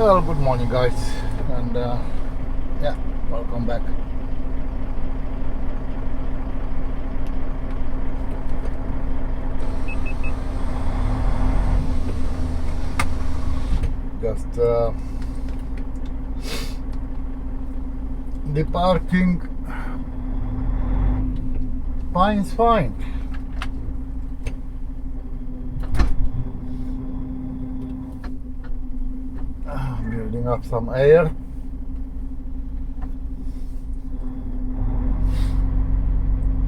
Well, good morning, guys, and yeah, welcome back. Just departing Paynes fine. Building up some air.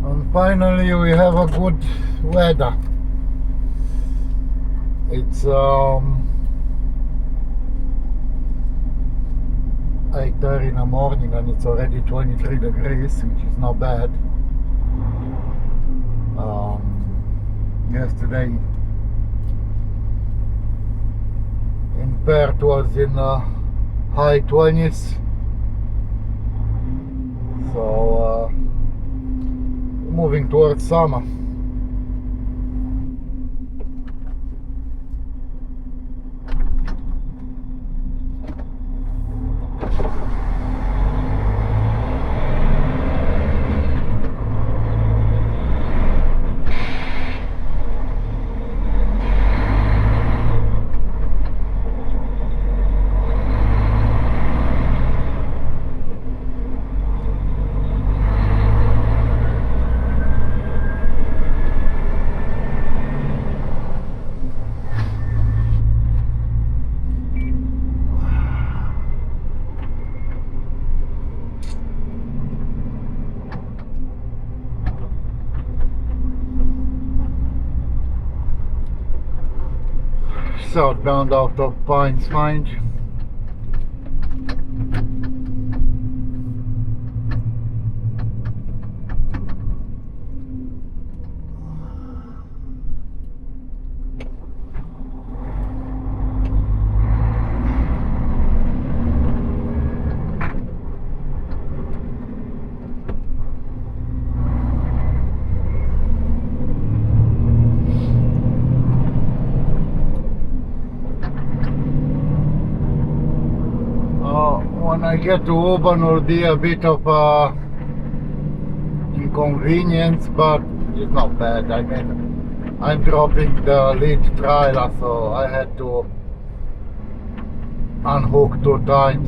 And finally we have a good weather. It's 8:30 in the morning and it's already 23 degrees, which is not bad. Yesterday in Perth was in high 20s, so moving towards summer. Southbound out of Paynes Find. When I get to Auburn will be a bit of inconvenience, but it's not bad. I mean, I'm dropping the lead trailer, so I had to unhook 2 times.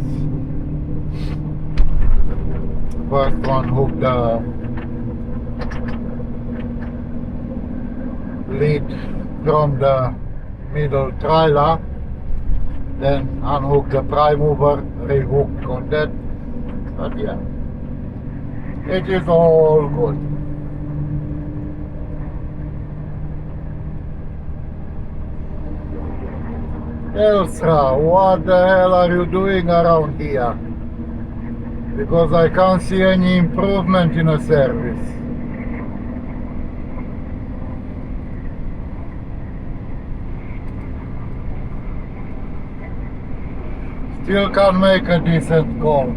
First one hooked the lead from the middle trailer, then unhook the prime mover, rehooked on that. But yeah, it is all good. Elsa, what the hell are you doing around here? Because I can't see any improvement in the service. Still can't make a decent call.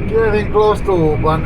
Getting close to Auburn.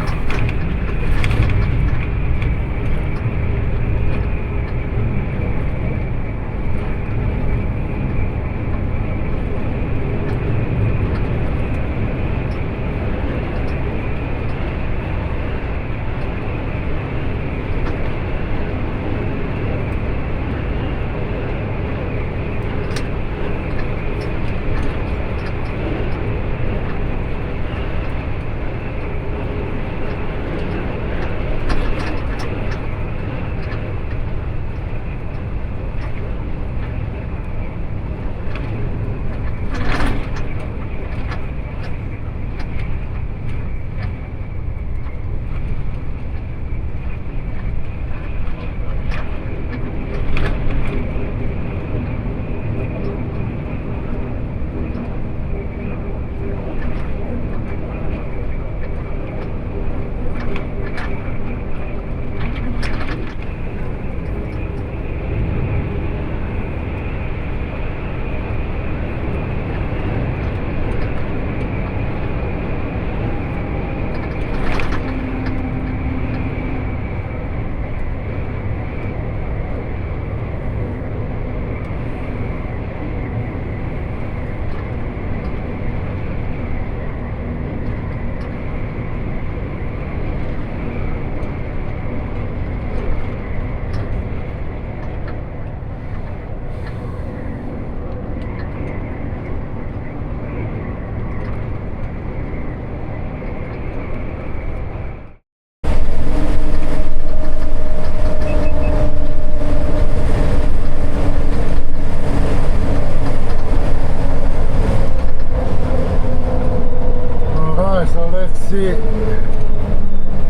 see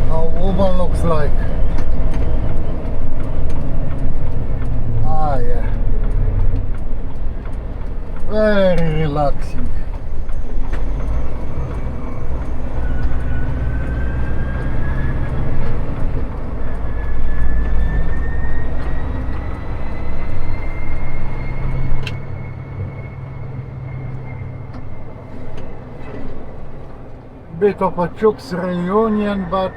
how woman looks like. Ah, yeah. Very relaxing. Bit of a Chooks reunion, but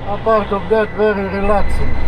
apart of that, very relaxing.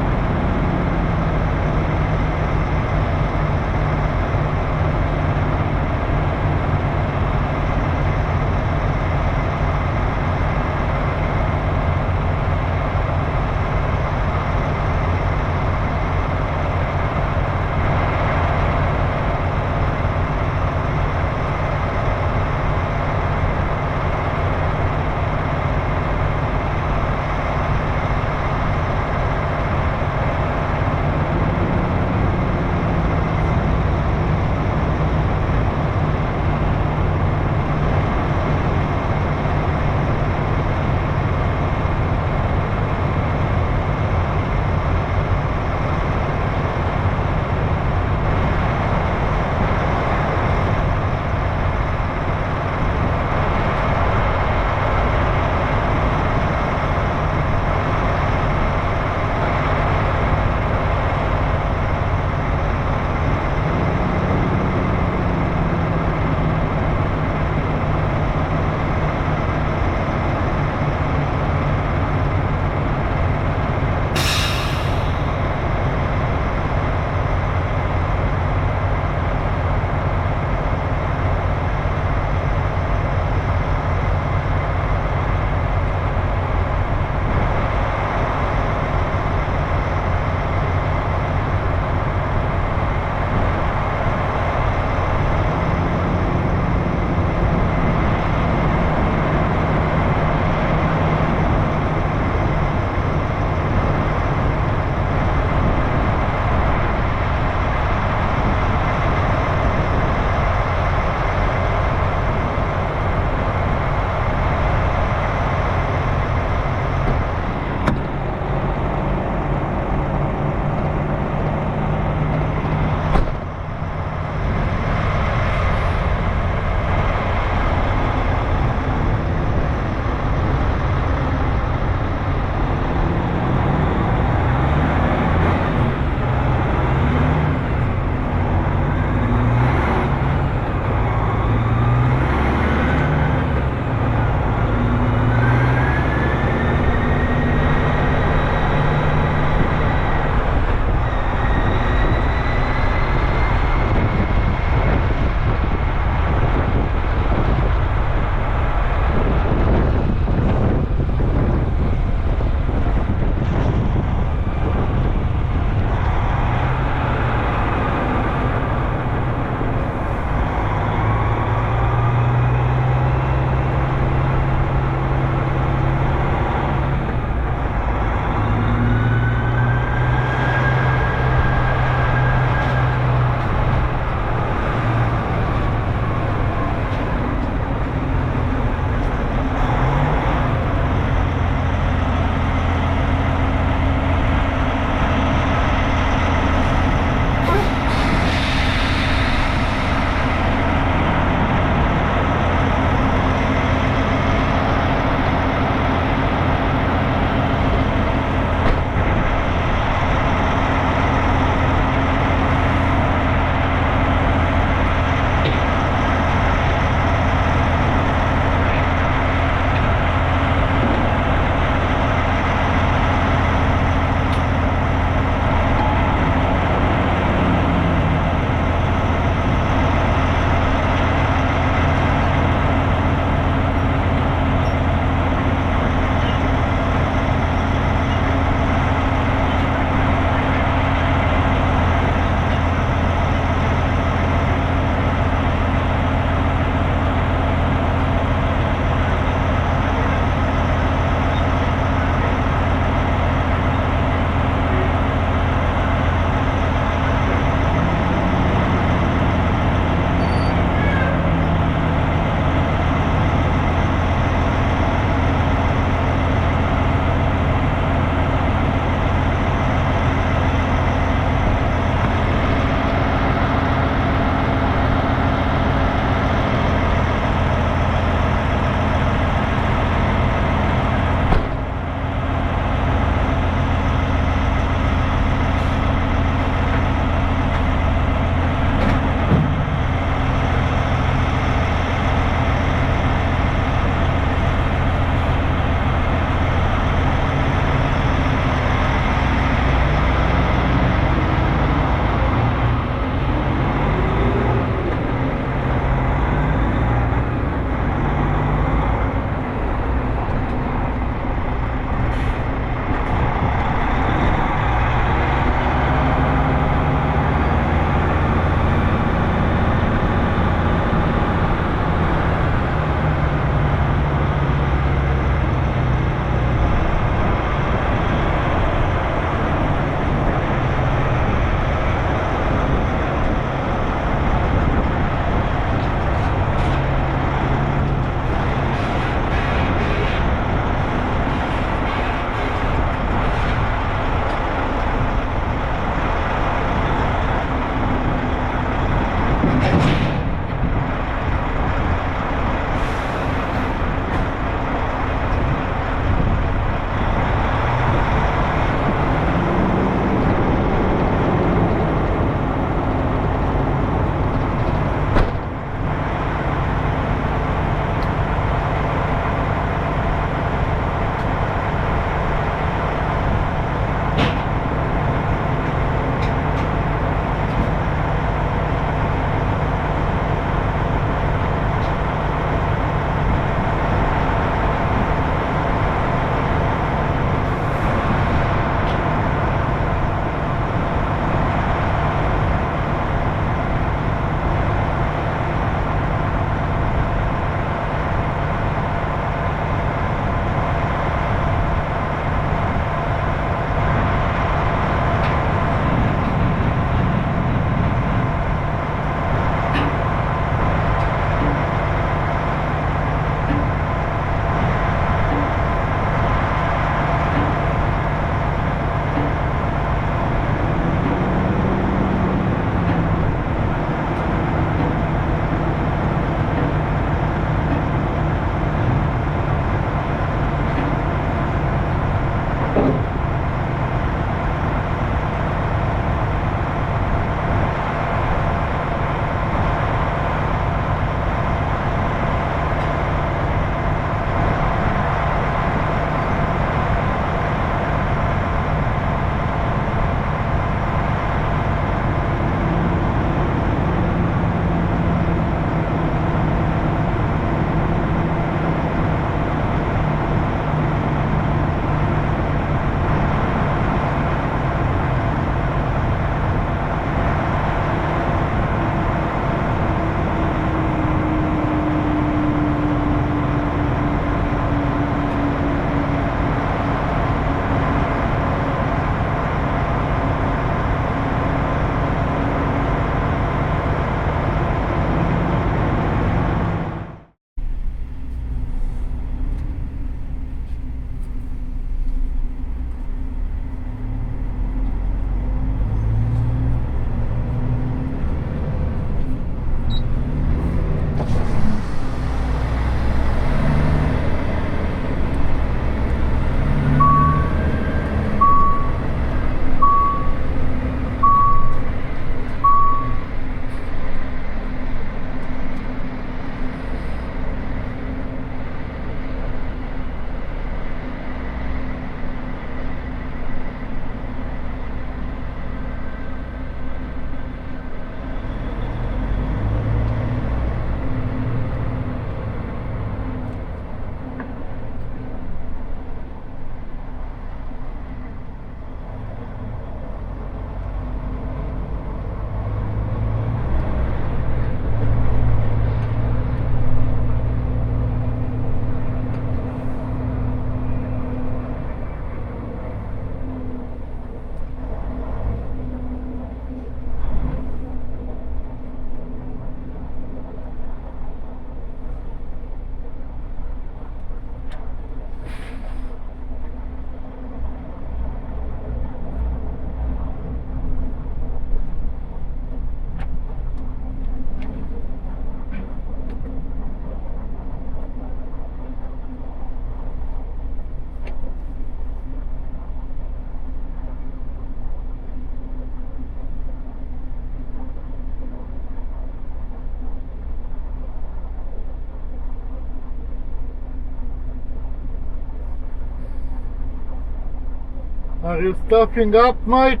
Are you stuffing up, mate?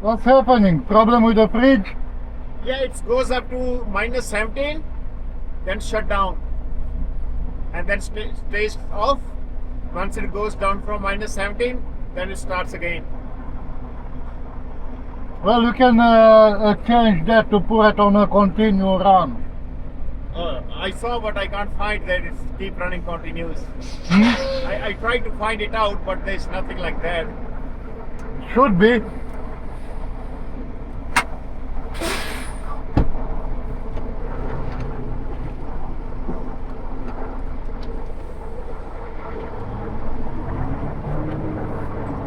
What's happening? Problem with the fridge? Yeah, it goes up to minus 17, then shut down, and then stays off. Once it goes down from minus 17, then it starts again. Well, you can change that to put it on a continue run. I saw, but I can't find that it's keep running continuous. Hmm? I tried to find it out, but there's nothing like that. Should be.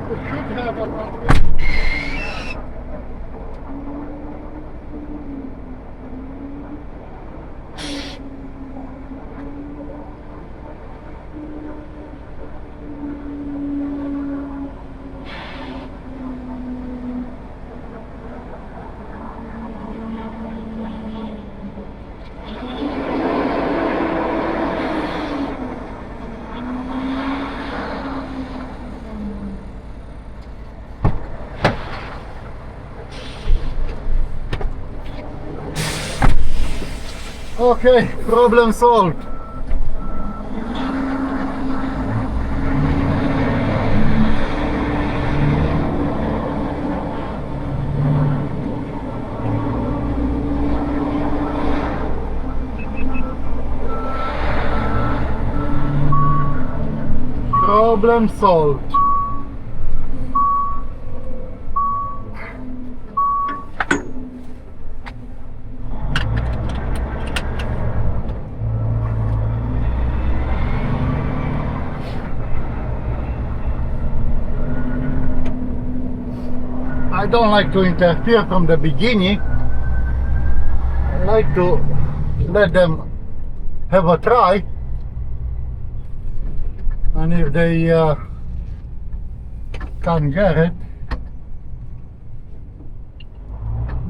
It should have a continue. Okay, problem solved. Problem solved. I don't like to interfere from the beginning. I like to let them have a try, and if they can't get it,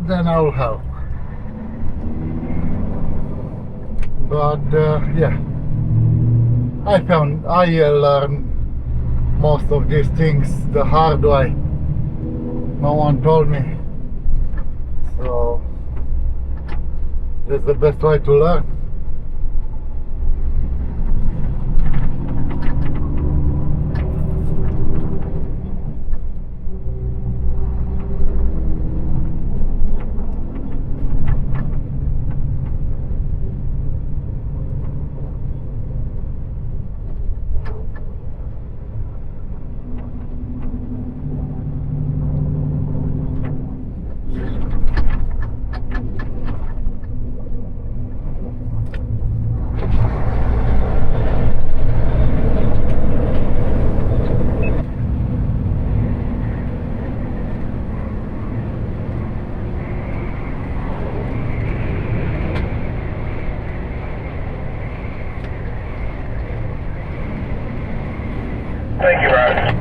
then I'll help. But yeah, I learned most of these things the hard way. No one told me, so that's the best way to learn. Thank you, Ryan.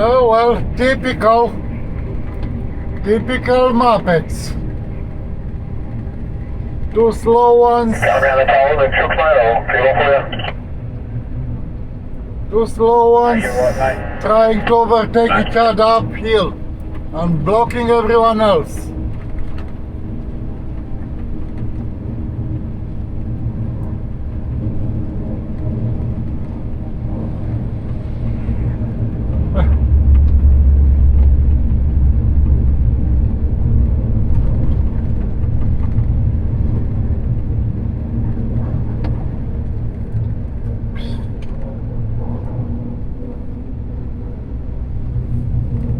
Oh well, typical Muppets. Two slow ones. Two slow ones trying to overtake each other uphill and blocking everyone else.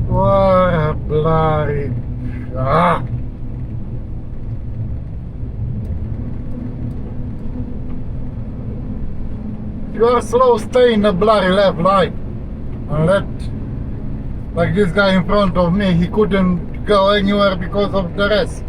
What a bloody... Ah! If you are slow, stay in the bloody left line. And let... Like this guy in front of me, he couldn't go anywhere because of the rest.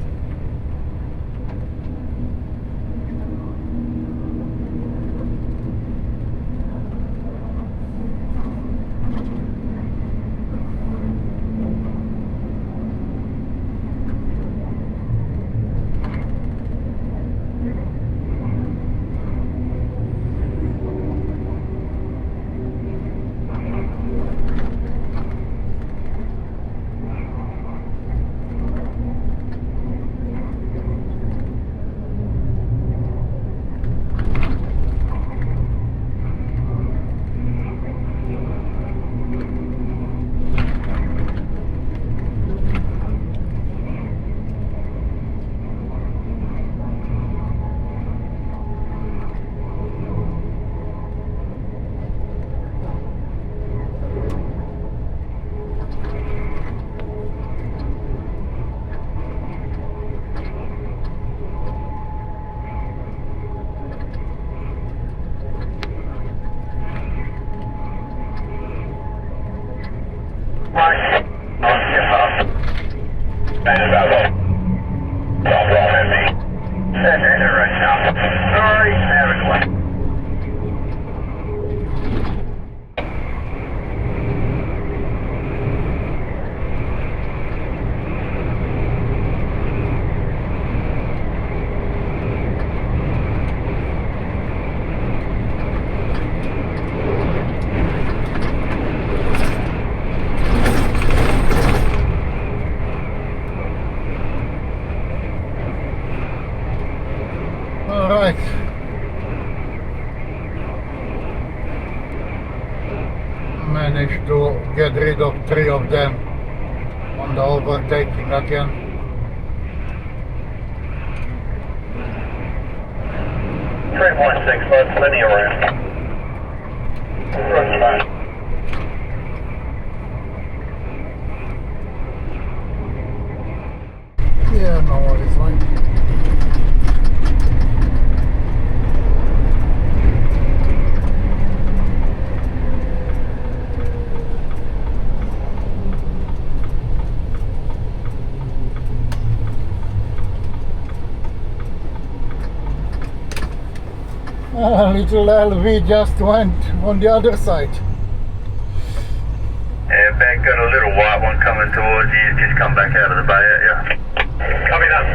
Alright. Managed to get rid of 3 of them on the overtaking again. But plenty of room. Road's fine. Yeah, no worries, mate. Little LV just went on the other side. Yeah, back got a little white one coming towards you. Just come back out of the bay at you. Copy that.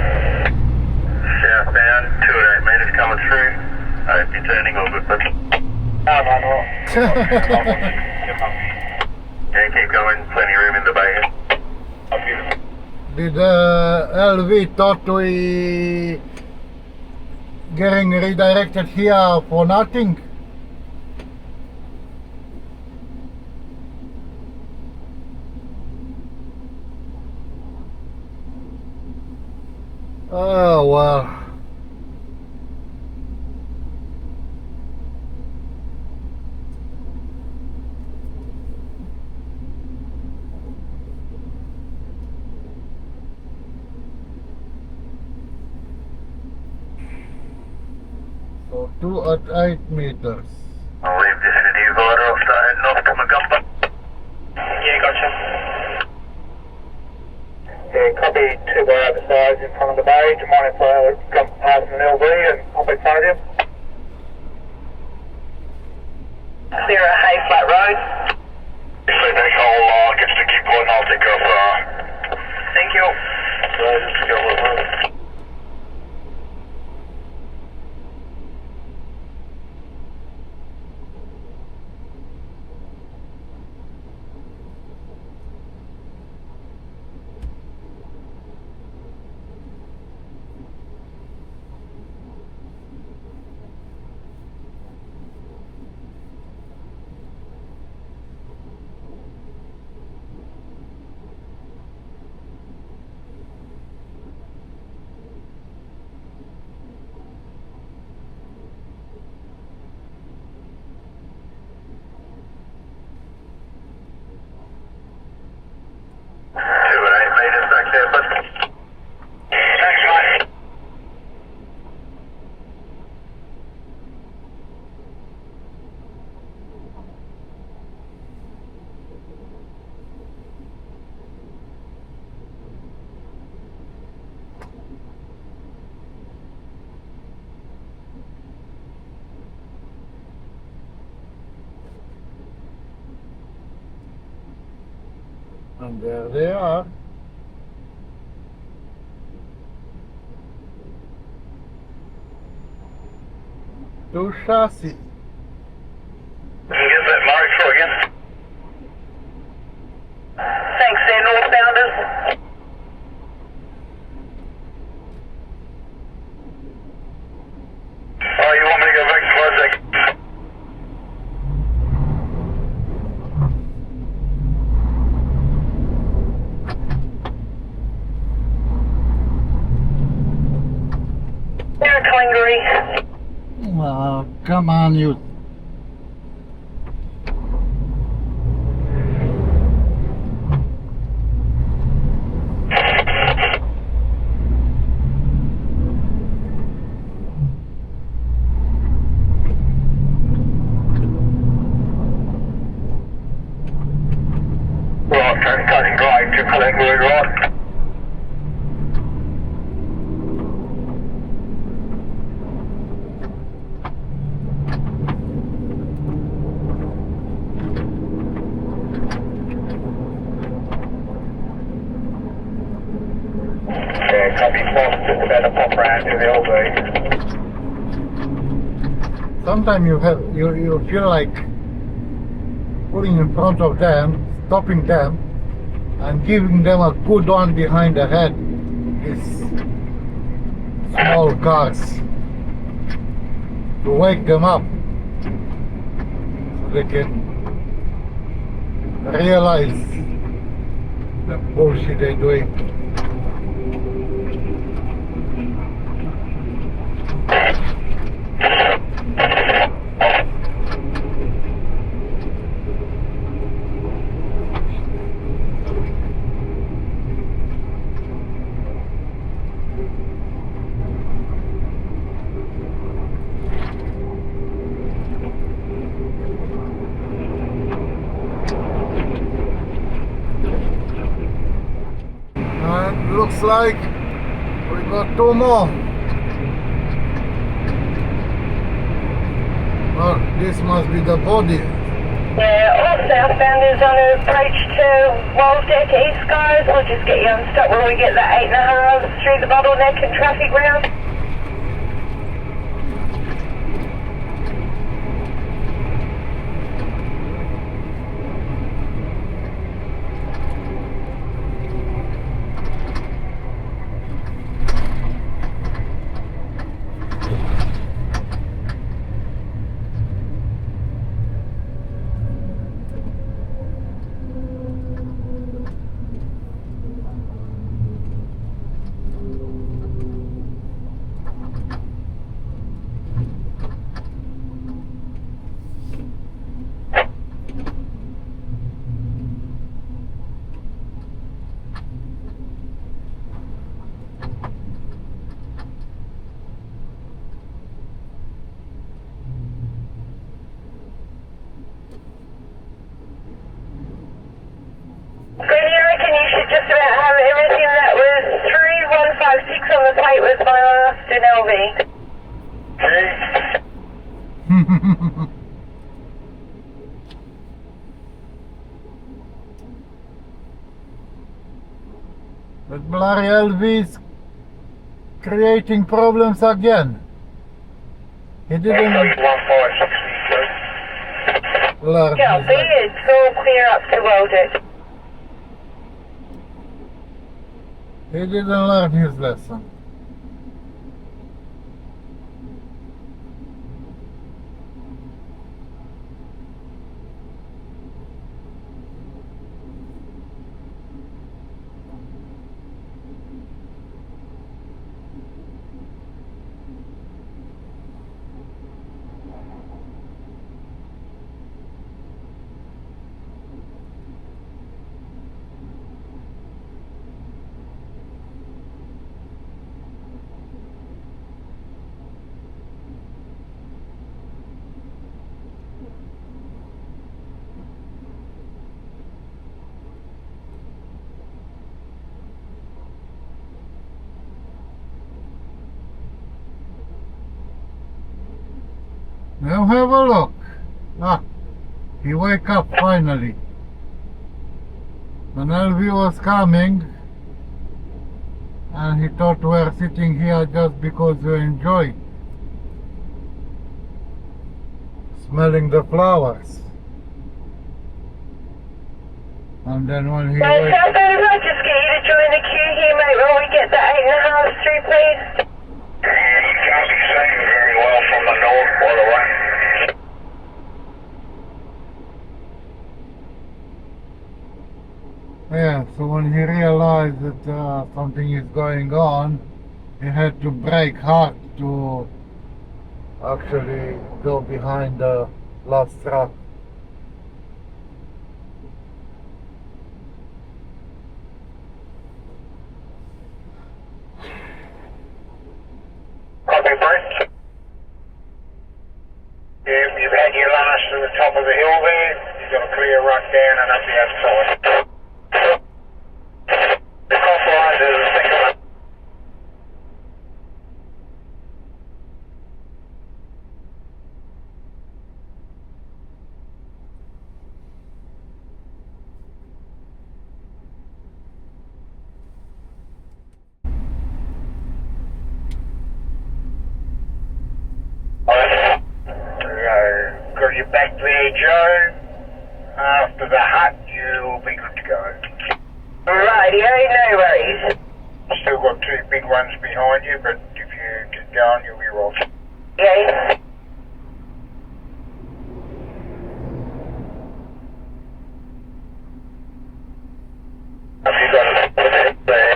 Southbound, 2 meters coming through. I hope you're turning all good, but... Yeah, keep going. Plenty of room in the bay. Did LV thought we getting redirected here for nothing? Oh well. So 2 at 8 meters. I'll leave this video divider. I'll start heading off to Macumba. Yeah, gotcha. Yeah, copy 2 by other sides in front of the bay. Do you mind if I come past an LV and pop in front of you? Clear a Hay Flat Road. Back hole lock. And there they are. Two chassis. Can you get that mark for again? Thanks, there, northbounders. Oh, you want me to go back to Project? You're Clingery. Come on, you. Right, turn cutting right to Clingery, right. Yeah, copy, just about to pop round to the LB. Sometimes you feel like pulling in front of them, stopping them, and giving them a good one behind the head. These small cars, to wake them up so they can realize the bullshit they're doing. And looks like we got two more. Well, this must be the body. Yeah, all southbounders on approach to Wild Deck East, guys. We'll just get you unstuck when we get that 8.5 through the bottleneck and traffic round. Granny, I reckon you should just about have everything that was 3156 on the plate was my last in LV. But bloody LV's creating problems again. He didn't learn Yeah, his be lesson. it's all clear up to Wild Deck. He didn't learn his lesson. Now have a look. Ah, he wake up finally. An LV was coming and he thought we were sitting here just because we enjoy smelling the flowers. And then when he Well, wakes, Southbound, if I just get you to join the queue here, mate, when we get the 8.5 through, please. Can't be seen very well from the north, by the way. yeah, so when he realized that something is going on, he had to brake hard to actually go behind the last truck. Copy, Brent. You've had your last to the top of the hill there. You've got a clear run down and up the outside. The compromise is the second one. Got you back there, Joe. After the hut, you'll be good to go. Radio, no worries. Still got two big ones behind you, but if you get going, you'll be right. Yeah. Have you got it there?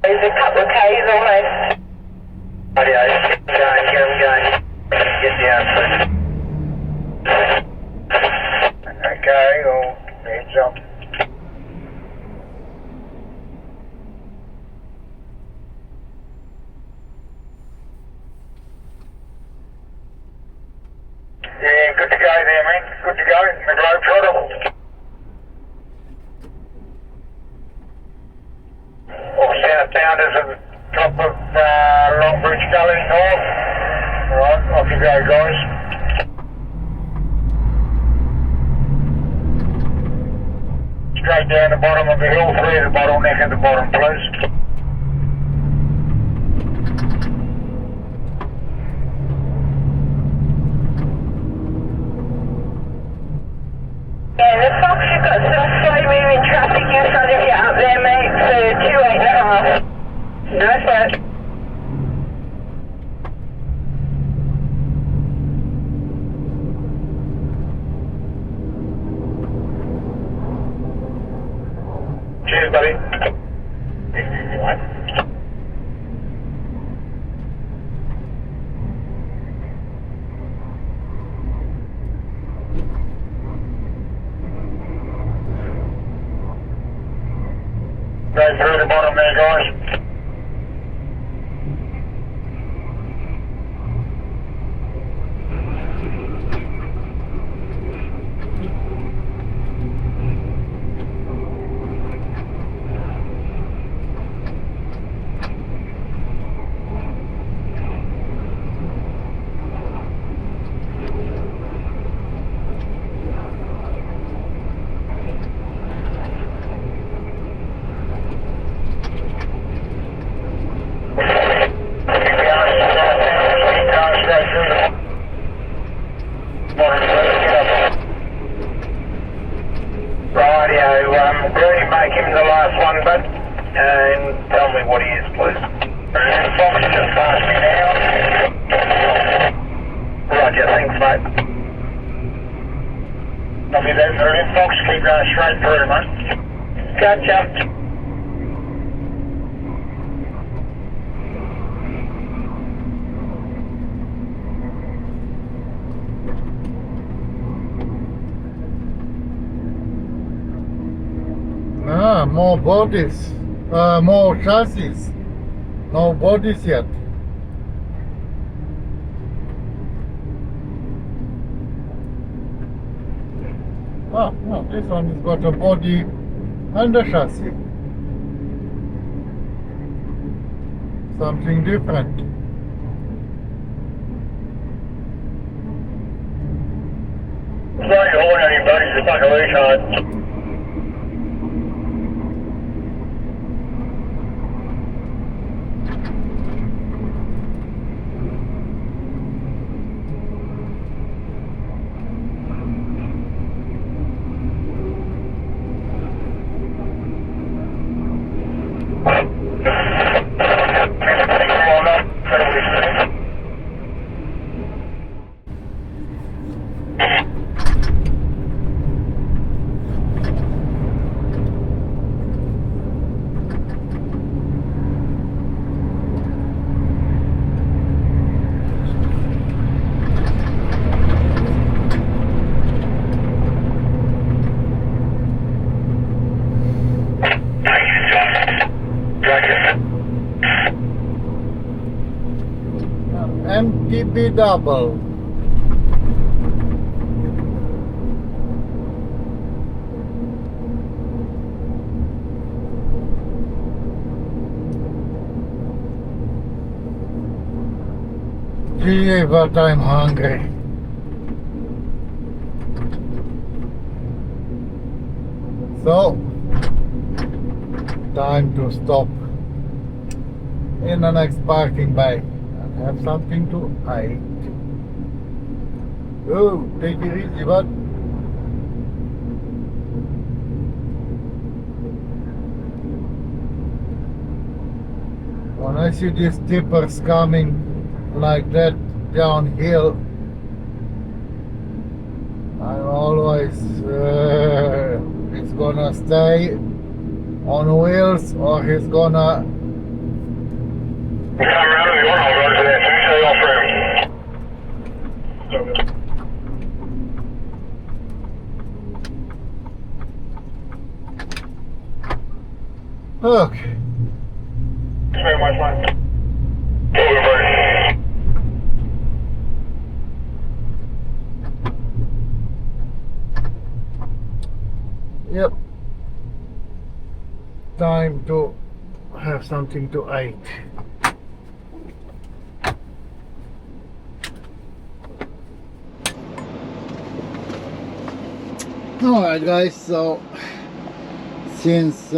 There's a couple of Ks almost. Radio, going. Get down, please. Okay, well, heads up. Yeah, good to go there, mate. Good to go. The Globetrotter. All southbounders at the top of Longbridge Gully North. Alright, off you go, guys. Straight down the bottom of the hill, through the bottleneck at the bottom, please. Yeah, the Fox, you've got some slow moving traffic in front of you up there, mate, for 2 8.5. No sweat. Cheers, buddy. What? Go through the bottom there, guys. Rightio, Green, make him the last one, bud, and tell me what he is, please. Fox, just pass me now. Roger, thanks, mate. Copy that, brilliant. Fox, keep going straight through, mate. Gotcha. More bodies, more chassis, no bodies yet. No, this one has got a body and a chassis. Something different. Right, point on your buddies, it's like a recharge. MTB double. Gee, but I'm hungry. So, time to stop in the next parking bay and have something to eat. Oh, take it easy, bud. When I see these tippers coming like that downhill, I'm always it's gonna stay on wheels or he's gonna Come around if you want, I'll go to that too, stay off room. okay. Thanks very much, man. Over. Yep. Time to have something to eat. Alright guys, so since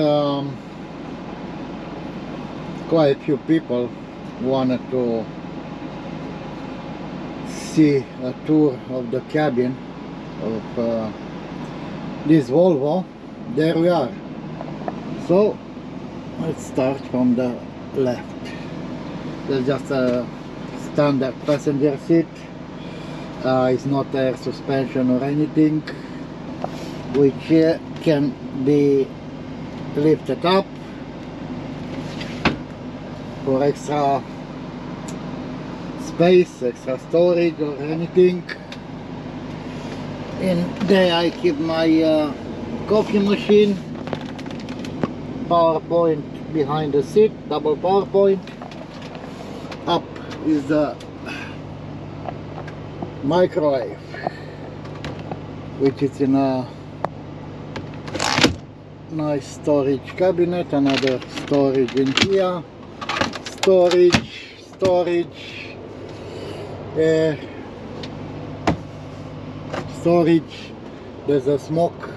quite a few people wanted to see a tour of the cabin of this Volvo, there we are. So let's start from the left. There's just a standard passenger seat. It's not air suspension or anything, which can be lifted up for extra space, extra storage or anything. In there I keep my coffee machine, power point behind the seat, double power point. Up is the microwave, which is in a nice storage cabinet. Another storage in here, storage, storage. There's a smoke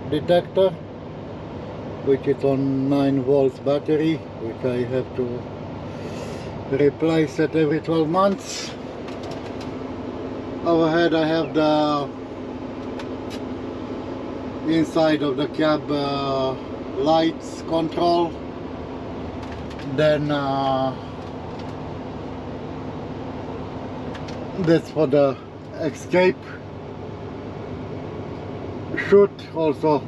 detector, which is on 9 volts battery, which I have to replace it every 12 months. Overhead I have the inside of the cab lights control. Then that's for the escape chute. Also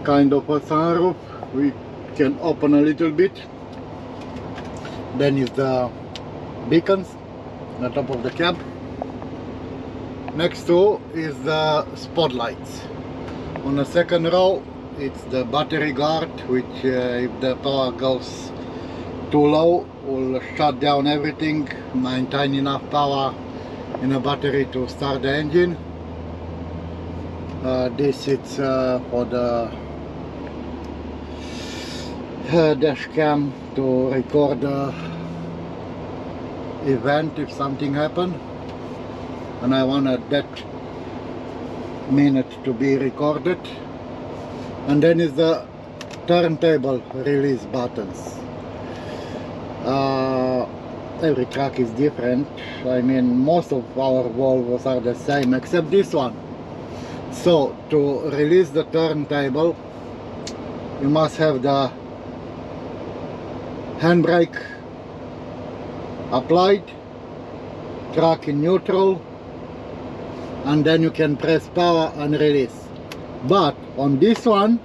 kind of a sunroof, we can open a little bit. Then is the beacons on the top of the cab. Next to is the spotlights. On the second row it's the battery guard, which if the power goes too low will shut down everything, maintain enough power in a battery to start the engine. This is for the dash cam to record the event if something happened, and I wanted that minute to be recorded. And then is the turntable release buttons. Every truck is different. I mean, most of our Volvos are the same except this one. So to release the turntable, you must have the handbrake applied, truck in neutral, and then you can press power and release. But on this one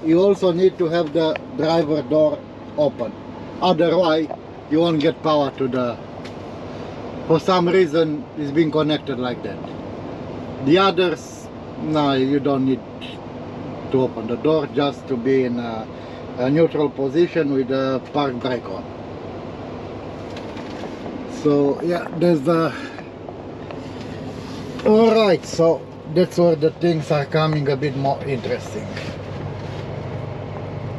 you also need to have the driver door open, otherwise you won't get power to the, for some reason it's been connected like that. The others, no, you don't need to open the door, just to be in a neutral position with the park brake on. So yeah, there's the, alright, so that's where the things are coming a bit more interesting.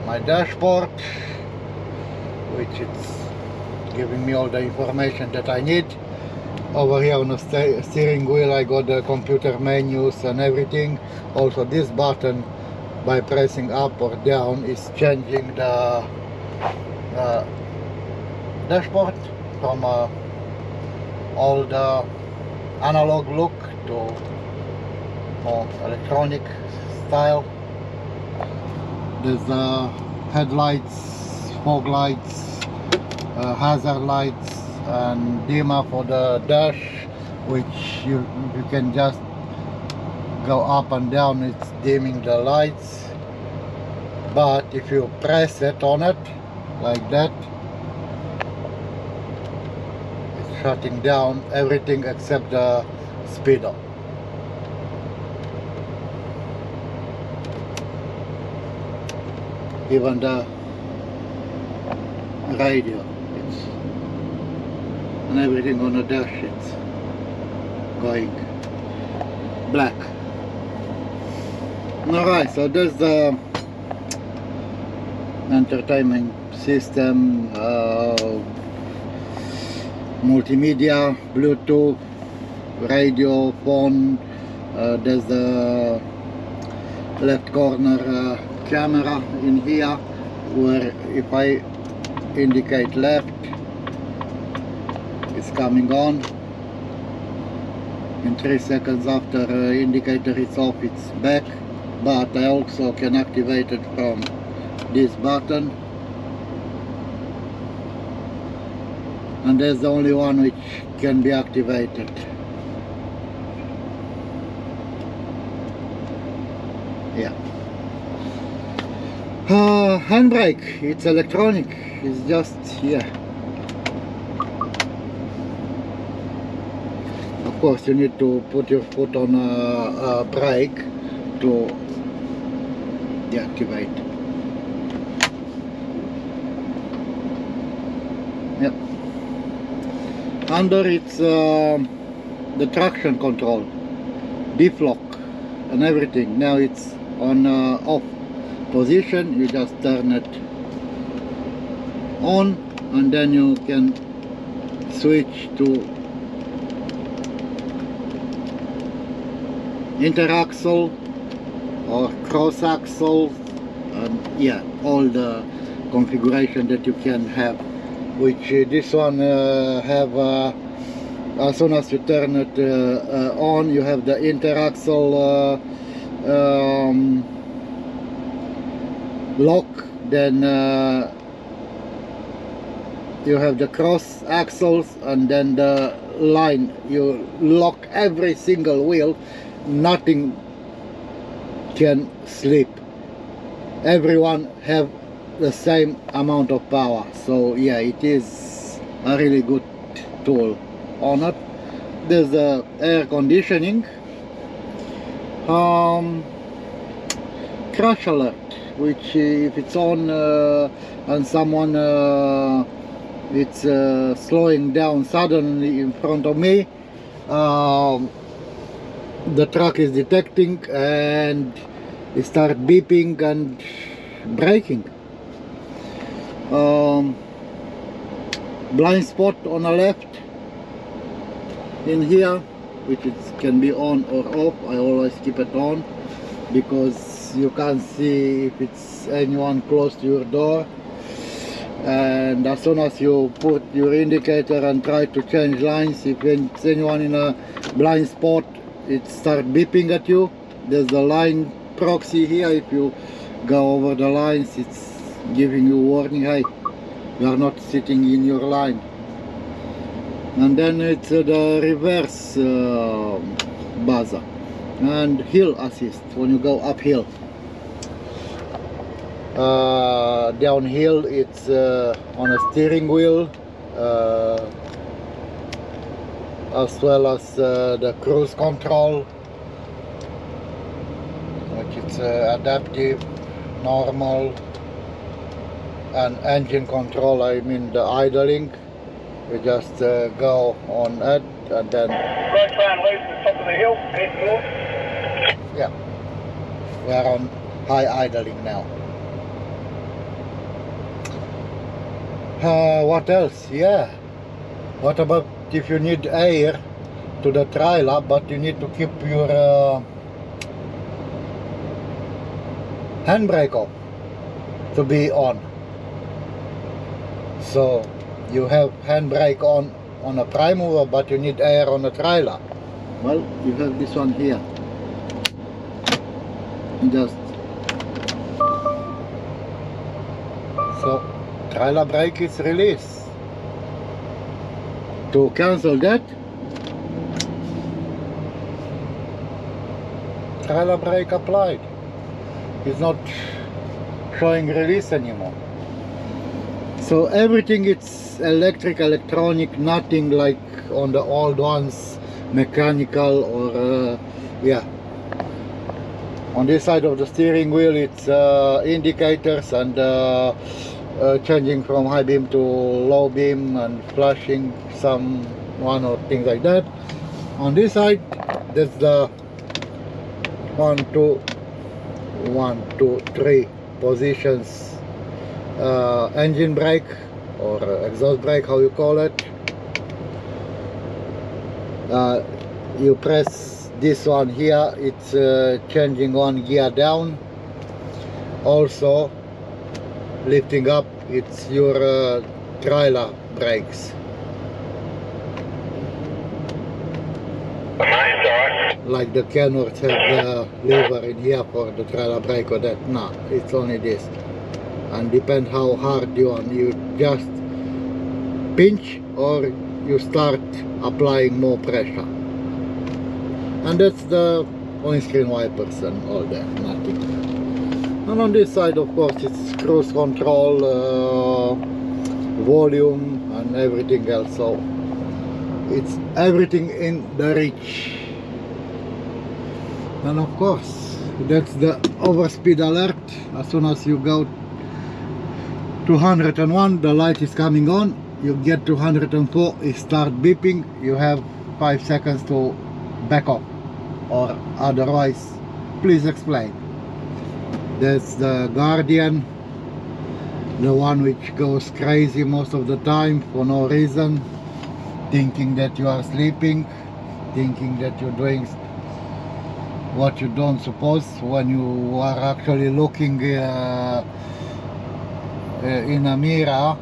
My dashboard, which is giving me all the information that I need. Over here on the steering wheel I got the computer menus and everything. Also this button, by pressing up or down, is changing the dashboard from all the analog look to more electronic style. There's the headlights, fog lights, hazard lights, and dimmer for the dash, which you can just go up and down. It's dimming the lights, but if you press it on it like that, it's shutting down everything except the speedo. Even the radio, it's, and everything on the dash, it's going black. Alright, so there's the entertainment system, multimedia, Bluetooth, radio, phone. There's the left corner camera in here, where if I indicate left, it's coming on. In 3 seconds after indicator is off, it's back. But I also can activate it from this button, and there's the only one which can be activated. Yeah. Handbrake, it's electronic, it's just here. Of course you need to put your foot on a brake to deactivate. Yep. Under it's the traction control, diff lock and everything. Now it's on off position. You just turn it on, and then you can switch to interaxle or cross axle, and yeah, all the configuration that you can have, which this one have as soon as you turn it on, you have the interaxle lock, then you have the cross axles, and then the line, you lock every single wheel, nothing can slip, everyone have the same amount of power. So yeah, it is a really good tool on it. There's the air conditioning, crash alert, which if it's on and someone it's slowing down suddenly in front of me, the truck is detecting and it starts beeping and braking. Blind spot on the left in here, which can be on or off. I always keep it on because you can't see if it's anyone close to your door, and as soon as you put your indicator and try to change lines, if it's anyone in a blind spot, it starts beeping at you. There's the line proxy here. If you go over the lines, it's giving you warning, hey, you are not sitting in your line. And then it's the reverse buzzer and hill assist when you go uphill. Downhill, it's on a steering wheel, as well as the cruise control, which is adaptive, normal, and engine control, I mean the idling. You just go on it and then... Right, try and leave the top of the hill, head north. Yeah, we are on high idling now. What else? Yeah, what about if you need air to the trailer, but you need to keep your handbrake off to be on? So you have handbrake on a prime mover, but you need air on a trailer. Well, you have this one here. Just so trailer brake is released. To cancel that, trailer brake applied. It's not showing release anymore. So everything it's electric, electronic, nothing like on the old ones, mechanical or yeah. On this side of the steering wheel, it's indicators and changing from high beam to low beam and flashing someone or things like that. On this side, there's the 1, 2, 3 positions. Engine brake or exhaust brake, how you call it. You press this one here, it's changing one gear down. Also lifting up, it's your trailer brakes. Like the Kenworths have the lever in here for the trailer brake or that. No, it's only this. And depend how hard you want, you just pinch or you start applying more pressure. And that's the windscreen wipers and all that, nothing. And on this side, of course, it's cruise control, volume and everything else. So it's everything in the reach. And of course, that's the overspeed alert. As soon as you go 201, the light is coming on. You get to 104, it start beeping. You have 5 seconds to back off, or otherwise, please explain. That's the Guardian, the one which goes crazy most of the time for no reason, thinking that you are sleeping, thinking that you're doing what you don't suppose when you are actually looking in a mirror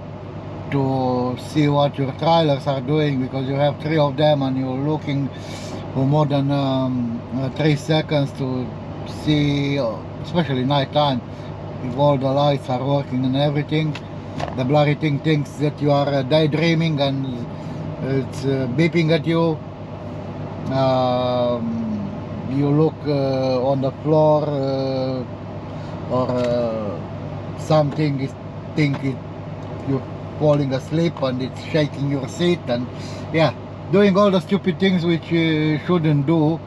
to see what your trailers are doing, because you have 3 of them and you're looking for more than 3 seconds to see, especially night time, if all the lights are working and everything. The blurry thing thinks that you are daydreaming and it's beeping at you. You look on the floor or something is thinking you're falling asleep and it's shaking your seat, and yeah, doing all the stupid things which you shouldn't do.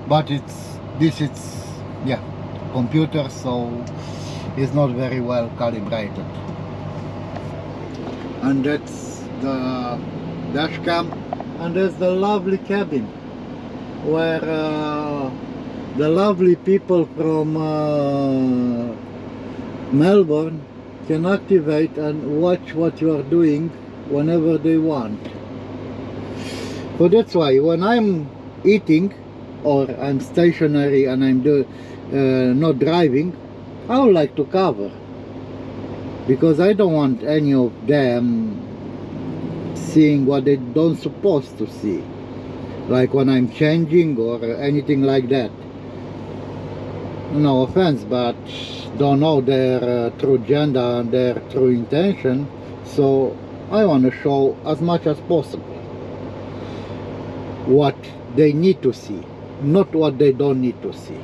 But it's yeah, computer, so it's not very well calibrated. And that's the dash cam, and there's the lovely cabin where the lovely people from Melbourne can activate and watch what you are doing whenever they want. So that's why when I'm eating or I'm stationary and I'm not driving, I would like to cover, because I don't want any of them seeing what they don't supposed to see, like when I'm changing or anything like that. No offense, but don't know their true gender and their true intention, so I want to show as much as possible what they need to see, not what they don't need to see.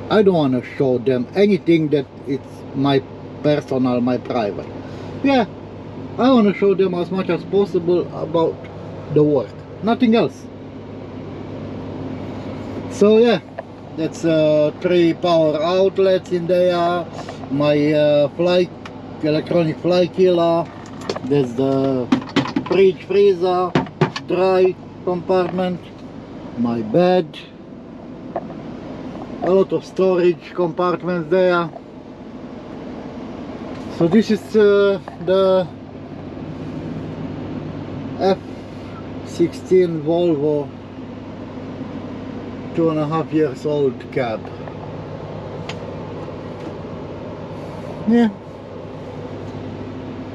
I don't want to show them anything that it's my personal, my private. Yeah, I want to show them as much as possible about the work, nothing else. So yeah, that's 3 power outlets in there, my electronic fly killer, there's the fridge, freezer, dry compartment, my bed, a lot of storage compartments there. So this is the F16 Volvo 2.5 years old cab. Yeah,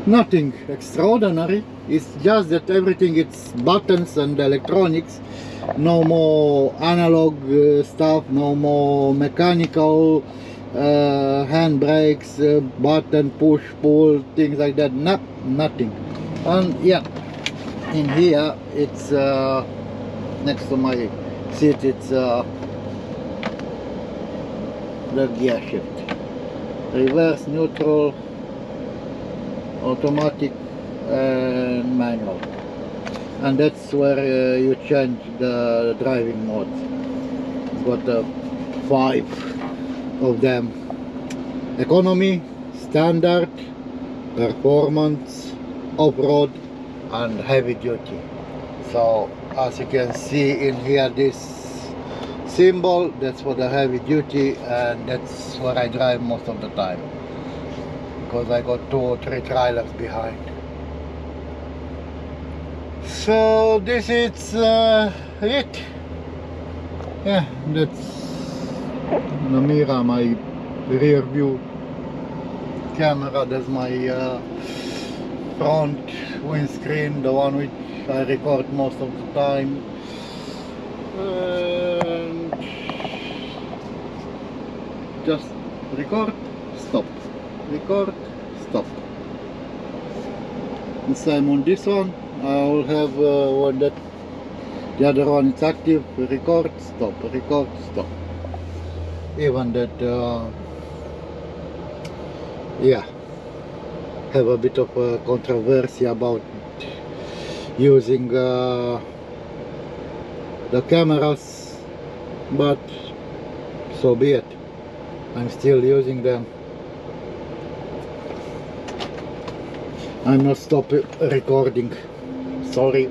nothing extraordinary, it's just that everything, it's buttons and electronics, no more analog stuff, no more mechanical handbrakes, button push pull, things like that. Nothing. And yeah, in here it's next to my seat, it's the gear shift, reverse, neutral, automatic and manual, and that's where you change the driving modes. Got 5 of them: economy, standard, performance, off-road and heavy duty. So as you can see in here, this symbol, that's for the heavy duty, and that's where I drive most of the time, because I got 2 or 3 trailers behind. So this is it. Yeah, that's the mirror, my rear view camera. That's my front windscreen, the one which I record most of the time. And just record, stop, record, stop. The same on this one. I will have one that the other one is active, record, stop, record, stop. Even that yeah, have a bit of a controversy about using the cameras, but so be it. I'm still using them. I'm not stopping recording, sorry.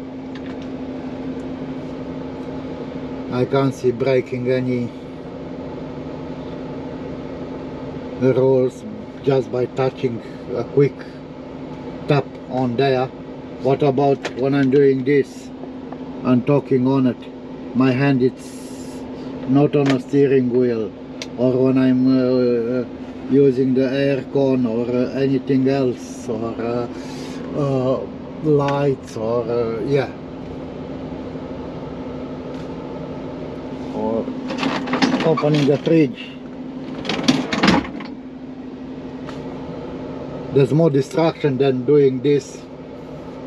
I can't see breaking any rules just by touching a quick tap on there. What about when I'm doing this and talking on it? My hand is not on a steering wheel, or when I'm using the aircon or anything else, or lights, or yeah, or opening the fridge. There's more distraction than doing this,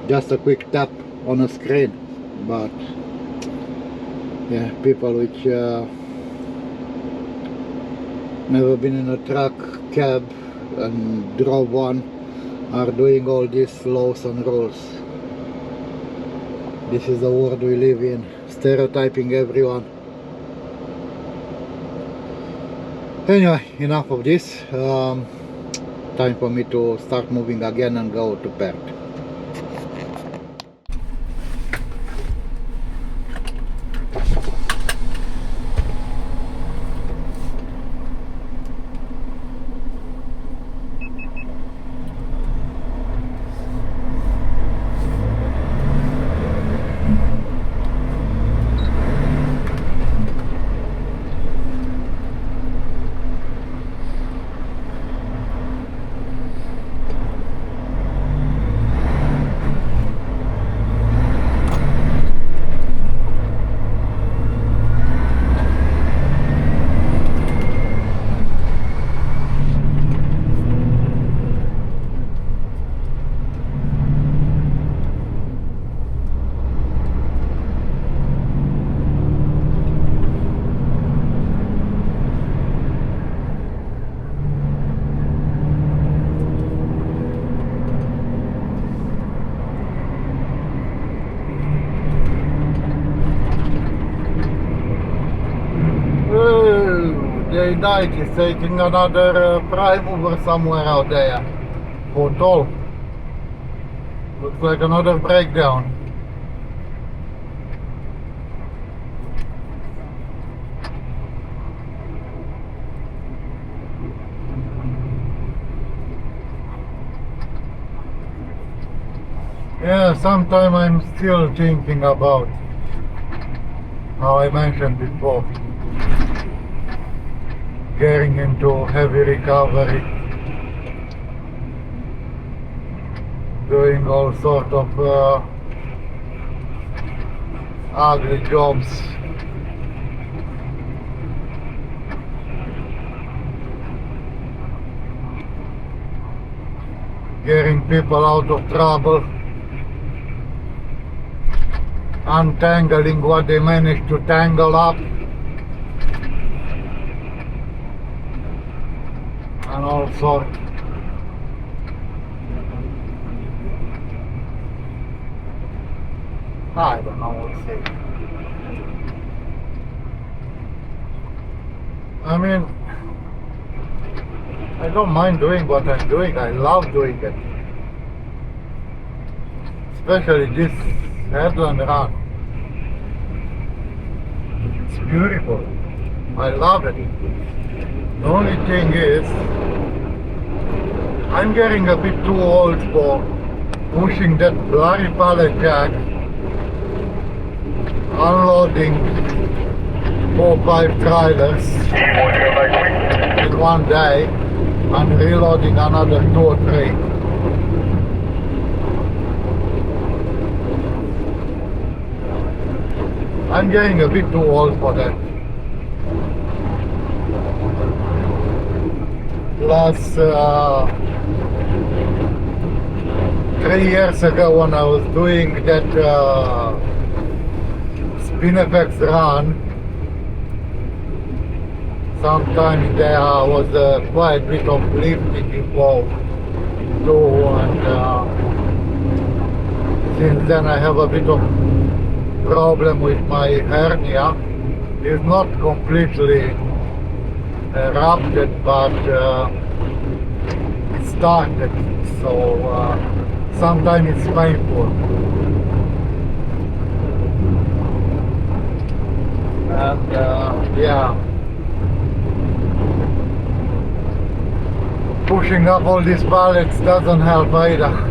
just a quick tap on a screen. But yeah, people which never been in a truck, cab and drove one are doing all these laws and rules. This is the world we live in, stereotyping everyone. Anyway, enough of this. Time for me to start moving again and go to Perth. he died. He's taking another prime mover somewhere out there. For toll. Looks like another breakdown. Yeah, sometime I'm still thinking about how I mentioned before, getting into heavy recovery, doing all sort of ugly jobs. Getting people out of trouble. Untangling what they managed to tangle up. And all sorts. I don't know what to say. I mean, I don't mind doing what I'm doing. I love doing it. Especially this headland run. It's beautiful. I love it. The only thing is, I'm getting a bit too old for pushing that bloody pallet jack, unloading 4-5 trailers in one day, and reloading another 2 or 3. I'm getting a bit too old for that. Plus, 3 years ago when I was doing that Spinifex run, sometimes there was quite a bit of lifting involved too, and since then I have a bit of problem with my hernia. It's not completely erupted, but it started, so sometimes it's painful. And yeah, pushing up all these pallets doesn't help either.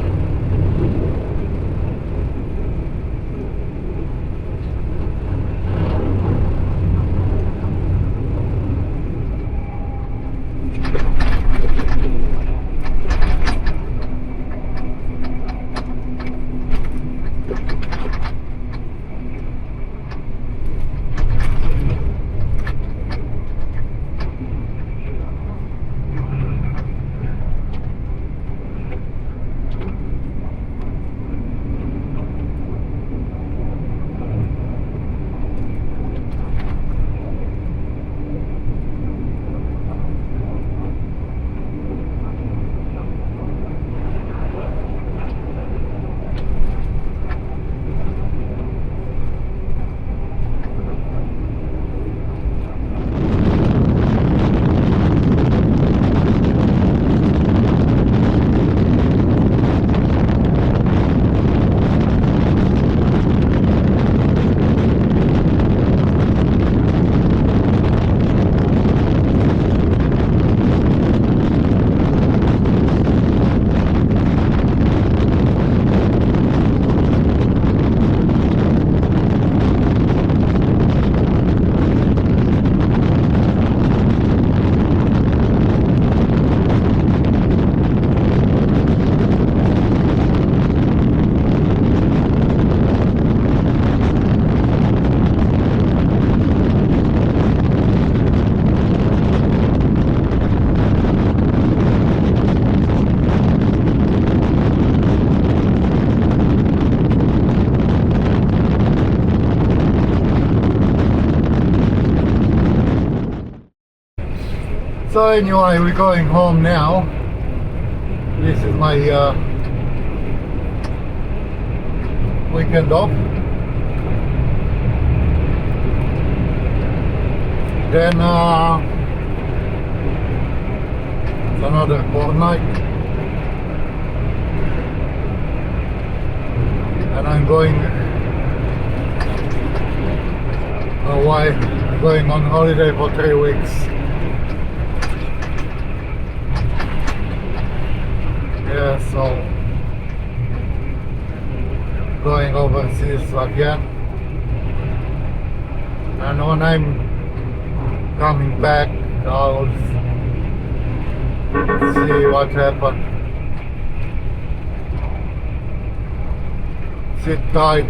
So anyway, we're going home now. This is my weekend off. Then another fortnight. And I'm going away, going on holiday for 3 weeks. Yeah, so going overseas again. And when I'm coming back, I'll see what happened. Sit tight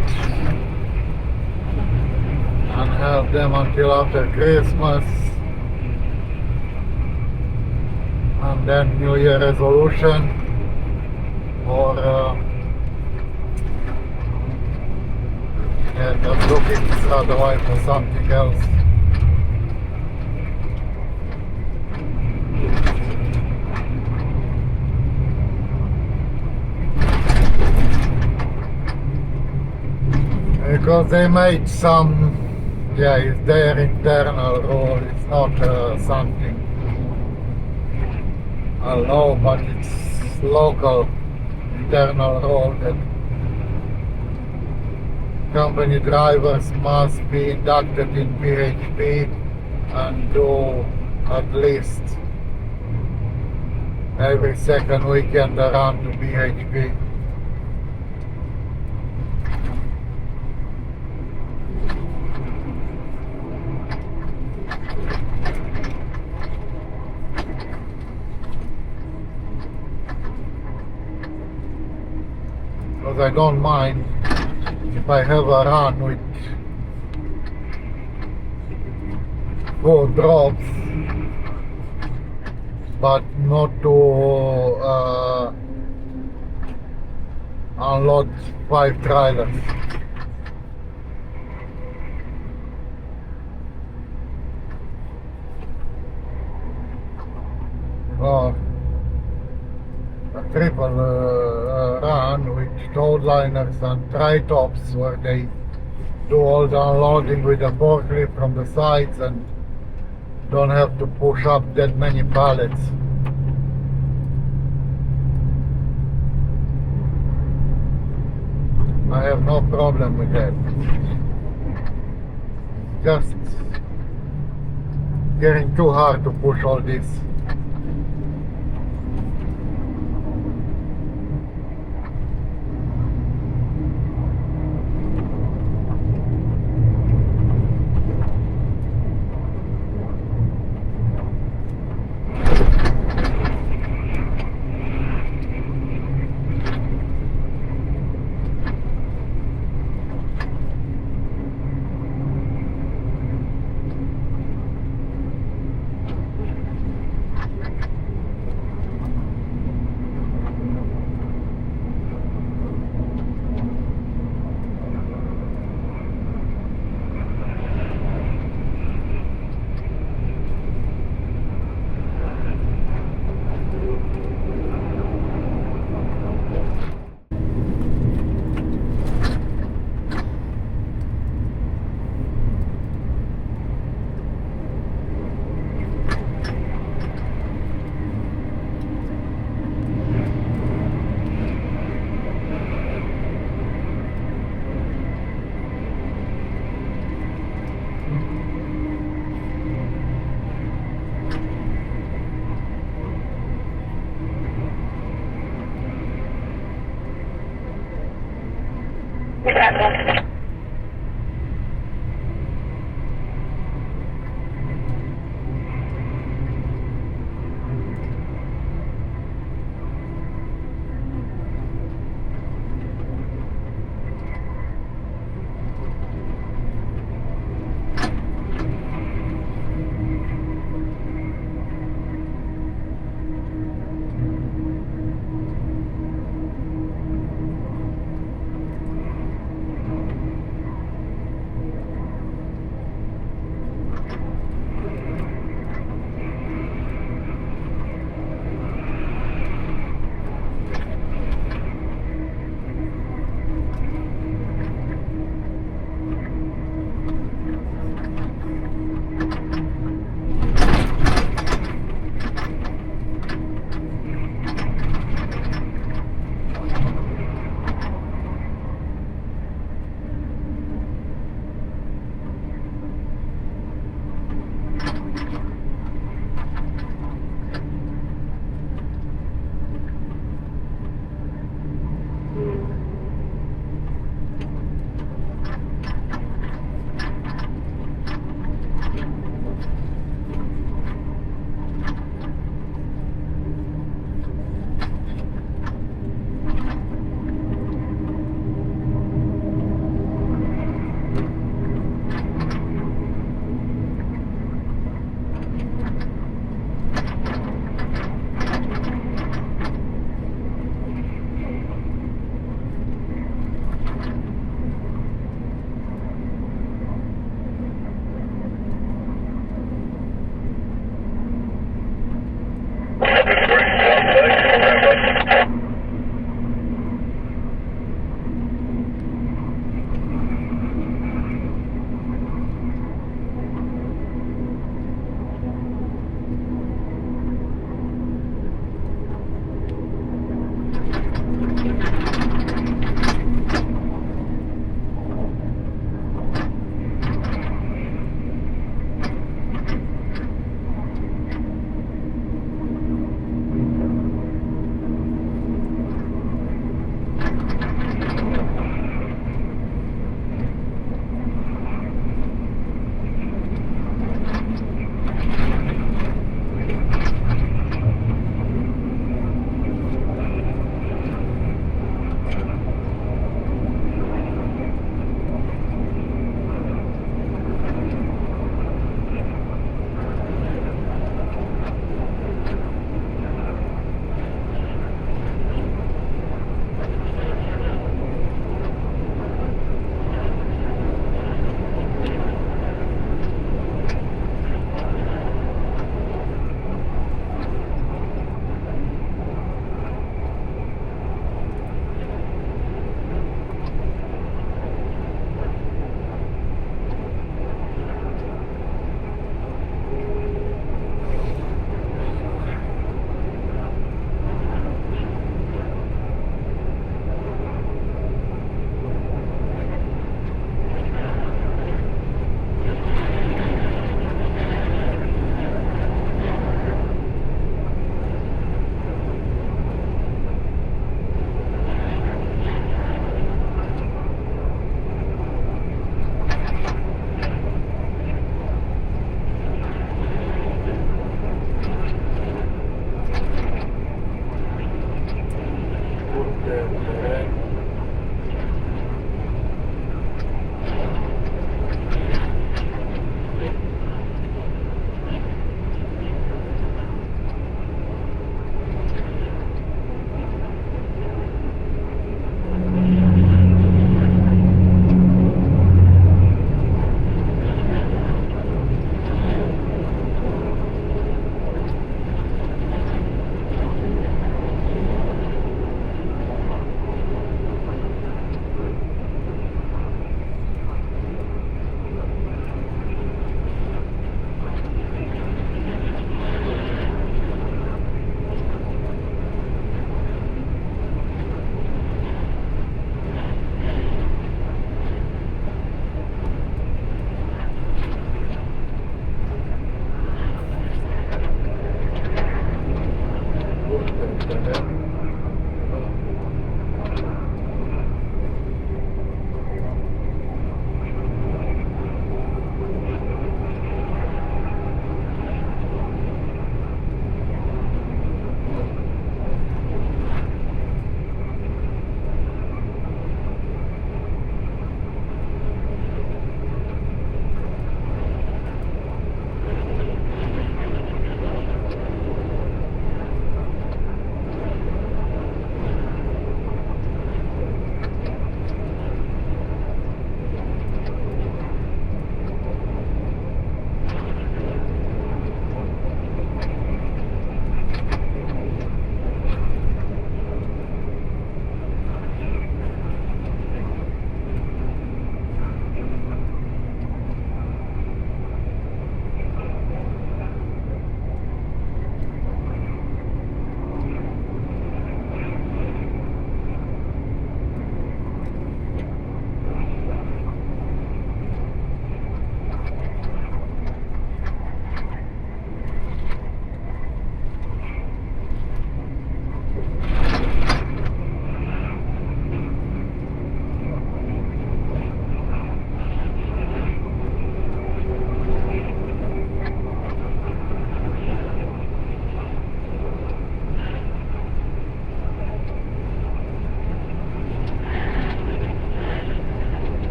and have them until after Christmas, and then New Year resolution, or yeah, just looking otherwise for something else. Because they made some, yeah, it's their internal rule, it's not something a law, but it's local internal rule that company drivers must be inducted in PHP and do at least every second weekend around to PHP. Because I don't mind if I have a run with 4 drops, but not to unload 5 trailers. Or a triple run with toad liners and tri-tops where they do all the unloading with the forklift from the sides and don't have to push up that many pallets. I have no problem with that. Just getting too hard to push all this. terrain.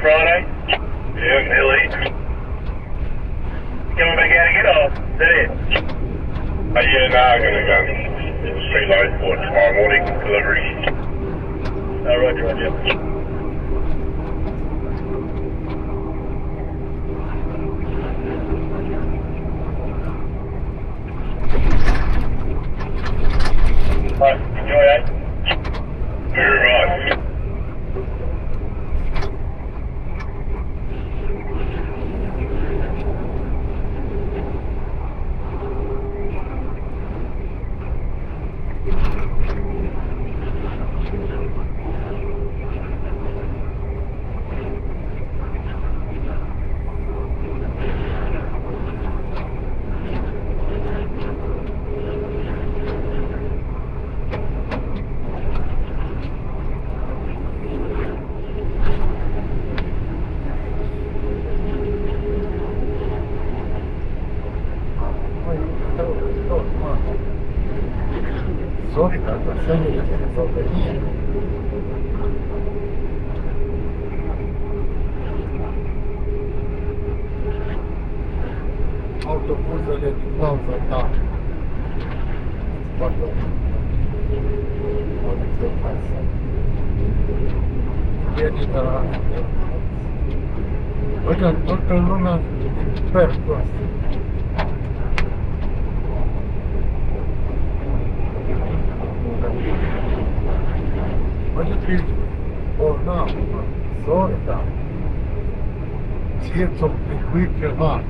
Friday? Yeah, nearly. Coming back out again, or is that it? Yeah, no, I'm going to go straight load for tomorrow morning delivery. Oh, roger, roger. Right, enjoy, eh? Very right. Solita attrazione che si risolve niente. Autobuzele din pauză ta. Scoate o mică pasă. Vedi de la... Uite, toată lumea Perth asta. What did you... Oh no, sorry, da. Ție ți-o picuit ceva.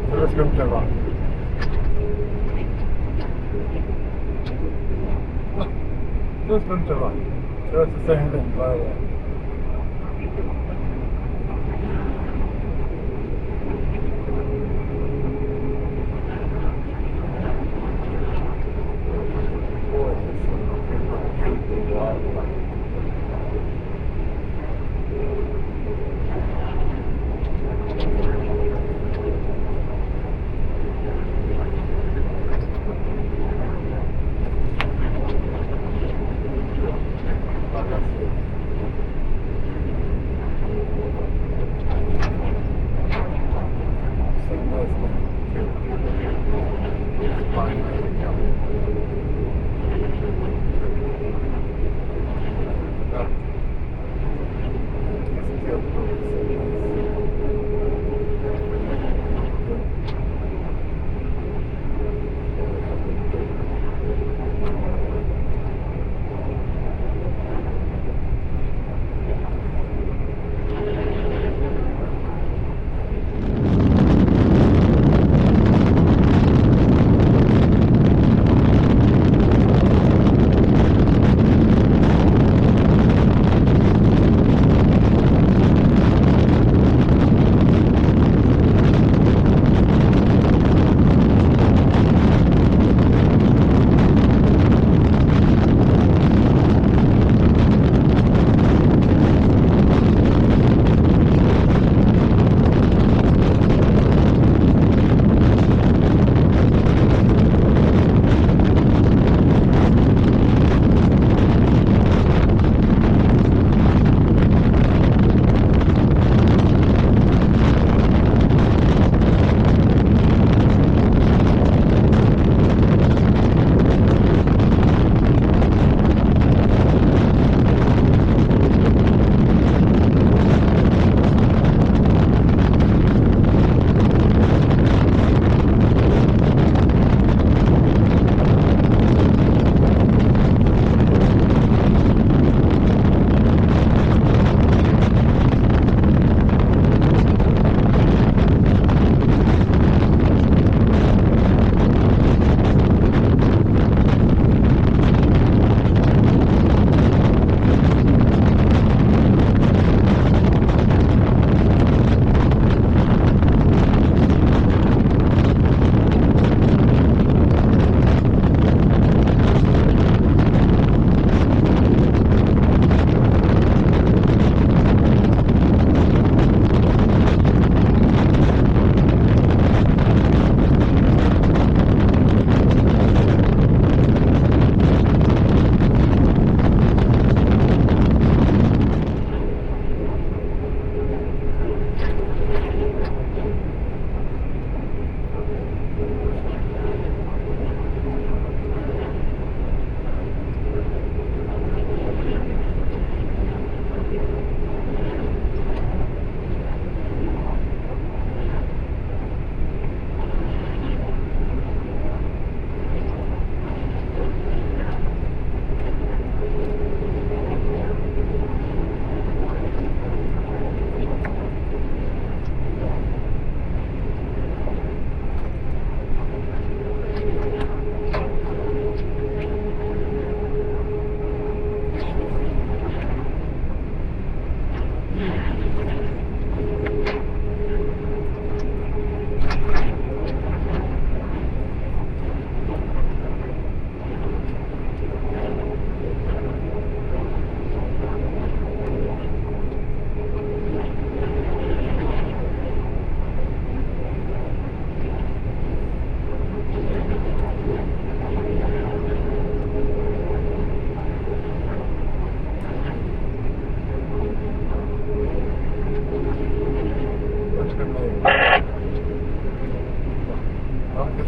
Să lăsăm ceva. Să lăsăm ceva. Trebuie să se întâmplă la aia.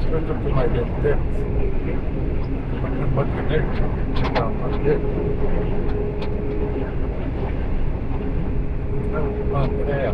Better to my depth. But connect down like this. Not there.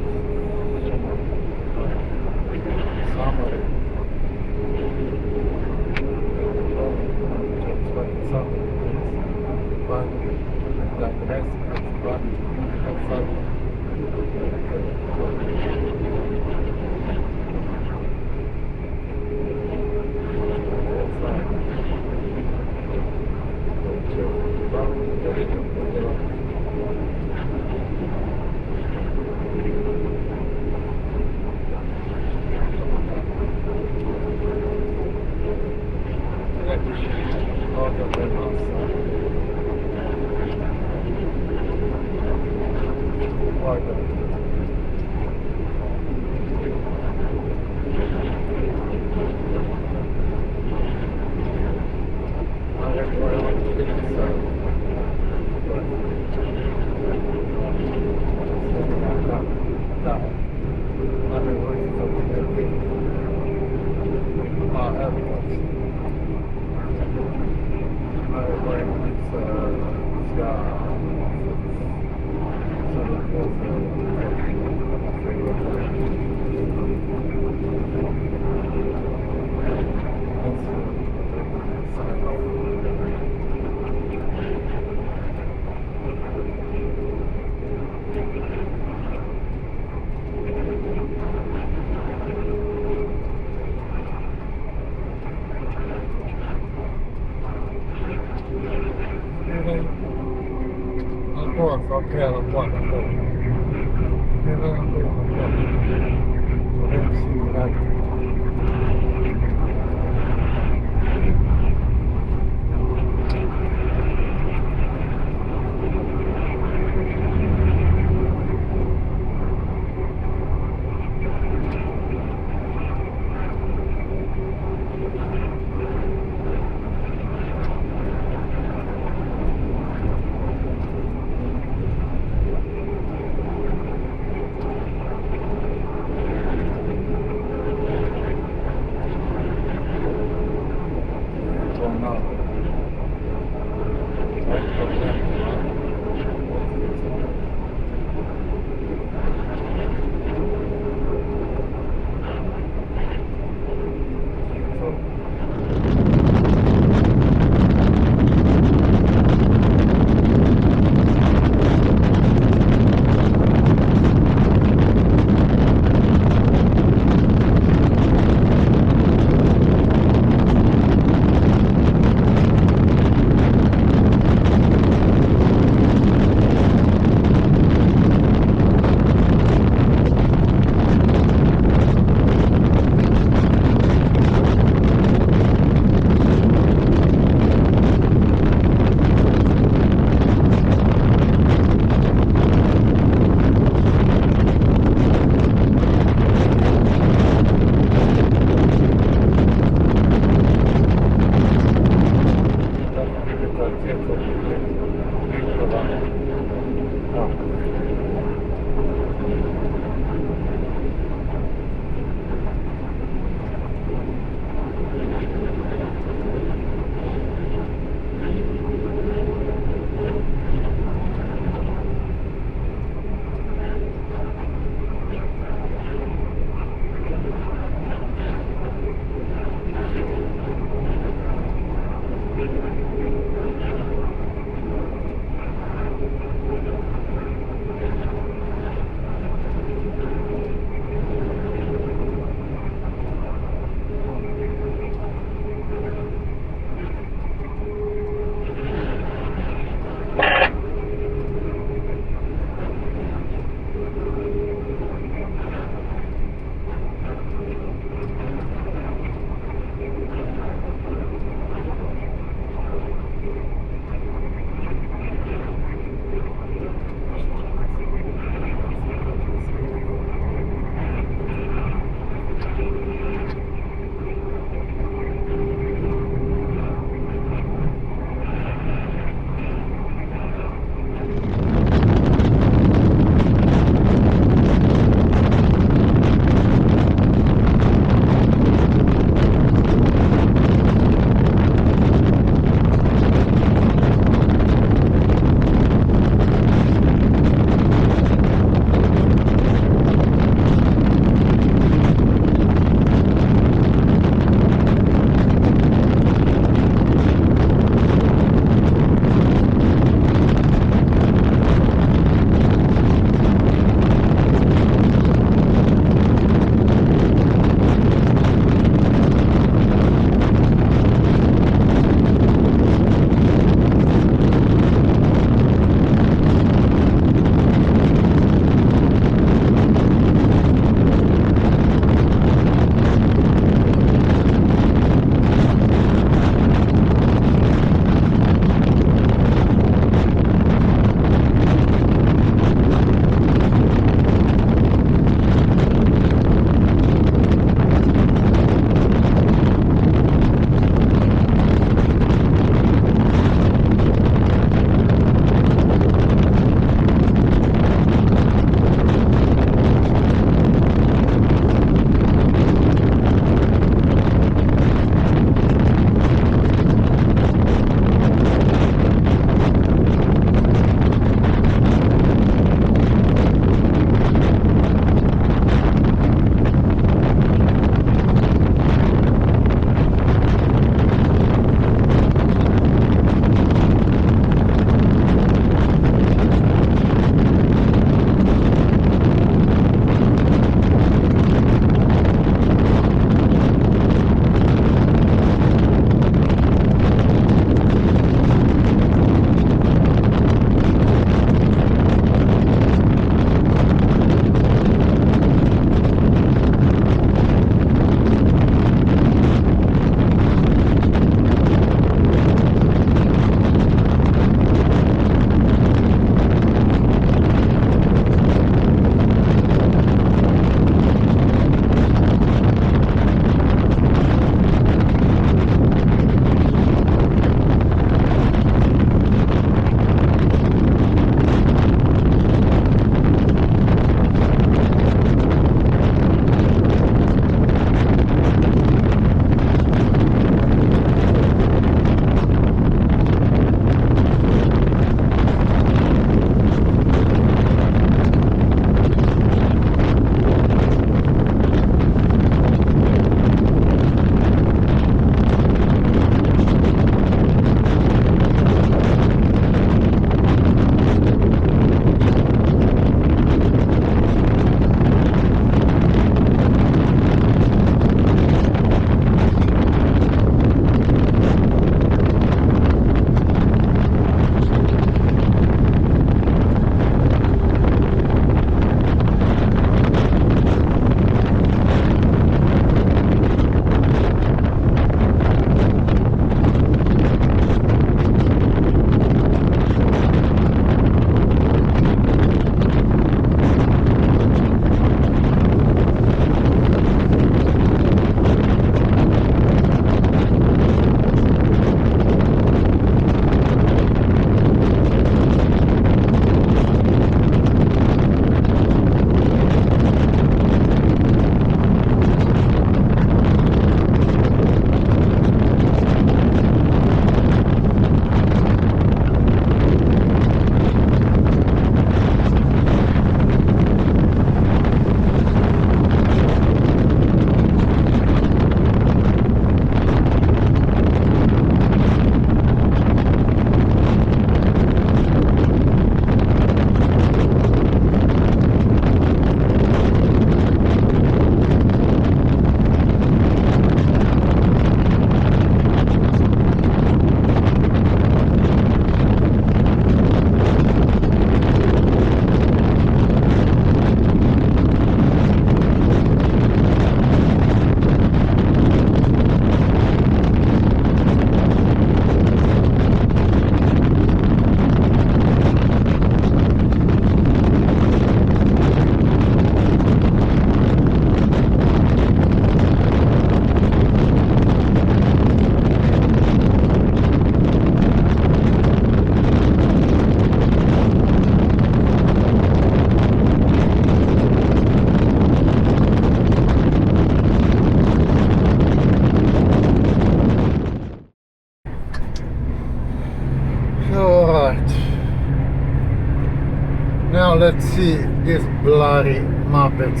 Now let's see these bloody Muppets.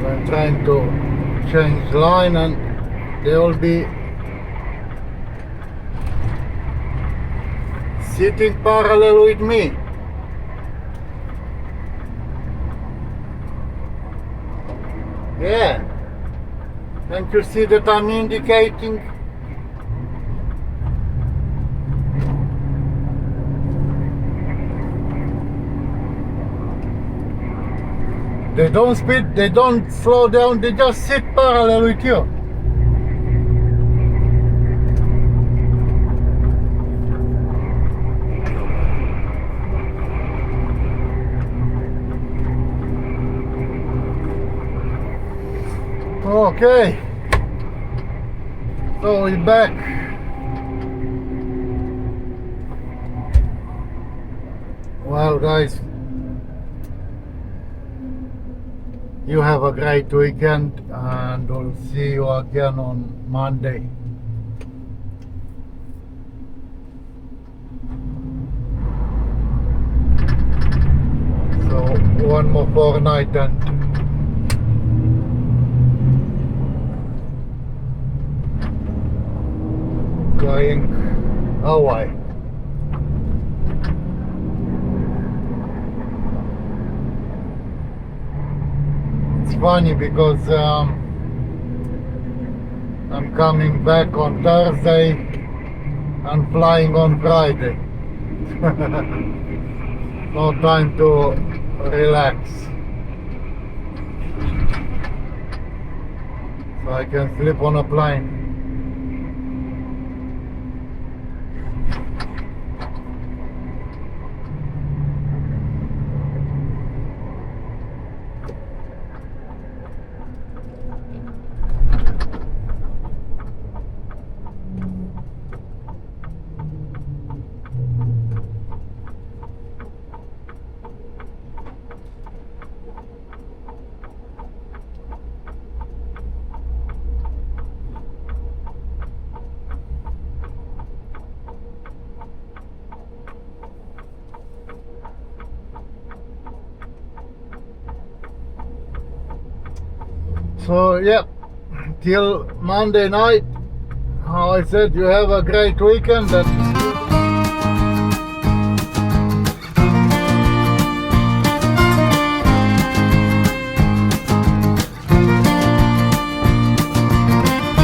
I'm trying to change line and they will be sitting parallel with me. Yeah. Can't you see that I'm indicating? They don't speed, they don't slow down, they just sit parallel with you. Okay, so we're back. Well, guys, you have a great weekend and we'll see you again on Monday. So one more fortnight and going away. It's funny because I'm coming back on Thursday and flying on Friday. No time to relax. So I can sleep on a plane. So yeah, till Monday night, how I said, you have a great weekend and